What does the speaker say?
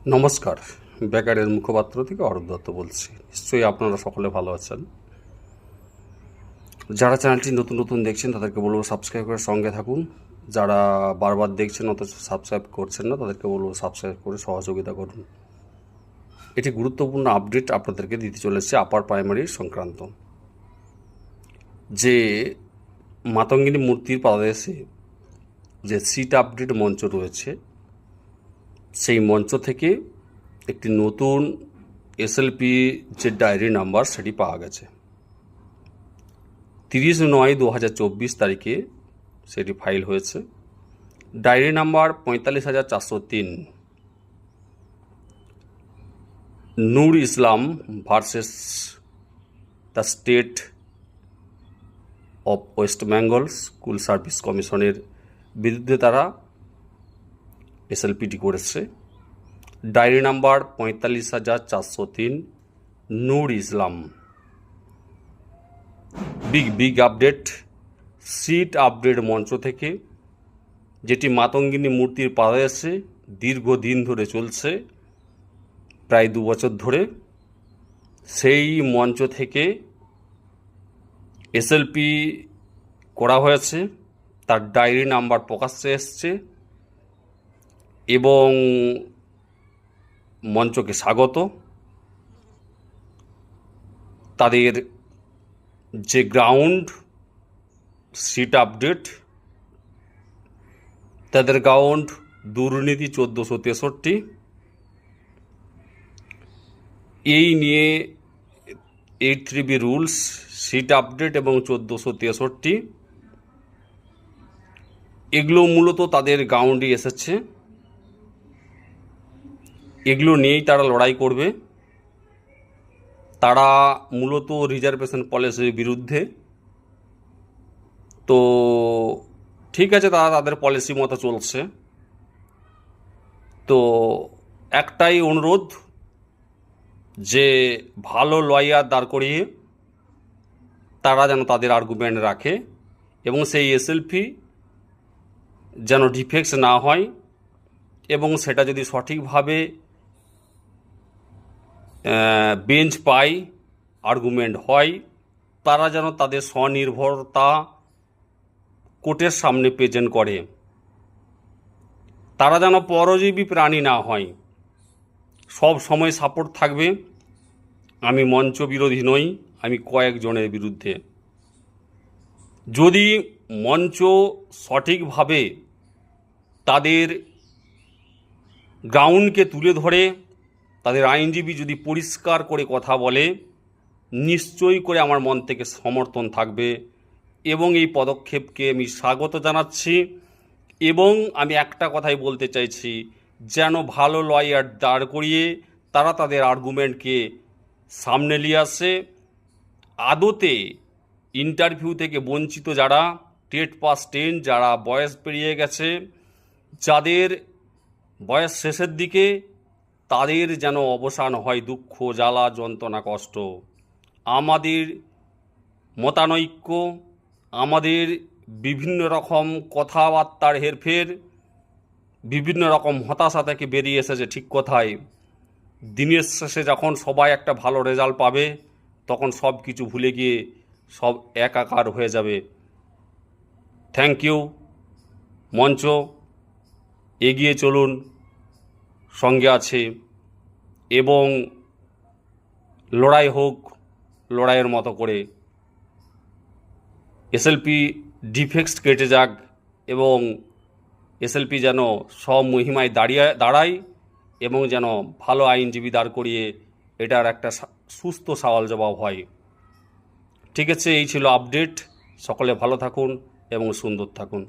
নমস্কার, বেকারের মুখপাত্র থেকে অরূপ দত্ত বলছি। নিশ্চয়ই আপনারা সকলে ভালো আছেন। যারা চ্যানেলটি নতুন নতুন দেখছেন তাদেরকে বলবো সাবস্ক্রাইব করে সঙ্গে থাকুন। যারা বারবার দেখছেন অথচ সাবস্ক্রাইব করছেন না তাদেরকে বলবো সাবস্ক্রাইব করে সহযোগিতা করুন। এটি গুরুত্বপূর্ণ আপডেট আপনাদেরকে দিতে চলেছে আপার প্রাইমারি সংক্রান্ত। যে মাতঙ্গিনী মূর্তির পাদদেশে যে সিট আপডেট মঞ্চ রয়েছে, সেই মঞ্চ থেকে একটি নতুন এসএলপি যে ডায়েরি নাম্বার সেটি পাওয়া গেছে। 30/9/2024 তারিখে সেটি ফাইল হয়েছে। Diary number 45,403। Nur Islam versus the state of West Bengal school service কমিশনের বিরুদ্ধে তারা এসএলপিটি করেছে। Diary number 45,403, Nur Islam. Big update, seat update মঞ্চ থেকে, যেটি মাতঙ্গিনী মূর্তির পাদদেশে দীর্ঘদিন ধরে চলছে, প্রায় 2 বছর ধরে। সেই মঞ্চ থেকে এসএলপি করা হয়েছে, তার ডায়েরি নাম্বার প্রকাশ্যে এসছে এবং মঞ্চকে স্বাগত। তাদের যে গ্রাউন্ড সিট আপডেট, তাদের গ্রাউন্ড দুর্নীতি 1463। এই নিয়ে 83B রুলস, সিট আপডেট এবং 1463, এগুলো মূলত তাদের গ্রাউন্ডে এসেছে। এগুলো নিয়েই তারা লড়াই করবে। তারা মূলত রিজার্ভেশন পলিসির বিরুদ্ধে। তো ঠিক আছে, তারা তাদের পলিসি মতো চলছে। তো একটাই অনুরোধ, যে ভালো লয়ার দাঁড় করিয়ে তারা যেন তাদের আর্গুমেন্ট রাখে এবং সেই এসএলপি যেন ডিফেক্টস না হয়, এবং সেটা যদি সঠিকভাবে বেঞ্চ পায়, আর্গুমেন্ট হয়, তারা যেন তাদের স্বনির্ভরতা কোর্টের সামনে প্রেজেন্ট করে। তারা যেন পরজীবী প্রাণী না হয়। সব সময় সাপোর্ট থাকবে। আমি মঞ্চ বিরোধী নই, আমি কয়েকজনের বিরুদ্ধে। যদি মঞ্চ সঠিকভাবে তাদের গ্রাউন্ডকে তুলে ধরে, তাদের আইনজীবী যদি পরিষ্কার করে কথা বলে, নিশ্চয়ই করে আমার মন থেকে সমর্থন থাকবে এবং এই পদক্ষেপকে আমি স্বাগত জানাচ্ছি। এবং আমি একটা কথাই বলতে চাইছি, যেন ভালো লয়ার দাঁড় করিয়ে তারা তাদের আর্গুমেন্টকে সামনে নিয়ে আসে। আদতে ইন্টারভিউ থেকে বঞ্চিত যারা, টেট পাস 10, যারা বয়স পেরিয়ে গেছে, যাদের বয়স শেষের দিকে, তাদের যেন অবসান হয় দুঃখ, জ্বালা, যন্ত্রণা, কষ্ট। আমাদের মতানৈক্য, আমাদের বিভিন্ন রকম কথাবার্তার হেরফের, বিভিন্ন রকম হতাশা থেকে বেরিয়ে এসেছে ঠিক কথাই। দিনের শেষে যখন সবাই একটা ভালো রেজাল্ট পাবে, তখন সব কিছু ভুলে গিয়ে সব একাকার হয়ে যাবে। থ্যাংক ইউ মঞ্চ, এগিয়ে চলুন, সঙ্গে আছে, এবং লড়াই হোক লড়াইয়ের মতো করে। এসএলপি ডিফেক্টস কেটে যাক এবং এসএলপি যেন স্বমহিমায় দাঁড়ায় এবং যেন ভালো আইনজীবী দাঁড় করিয়ে এটার একটা সুস্থ সওয়াল জবাব হয়। ঠিক আছে, এই ছিল আপডেট। সকলে ভালো থাকুন এবং সুন্দর থাকুন।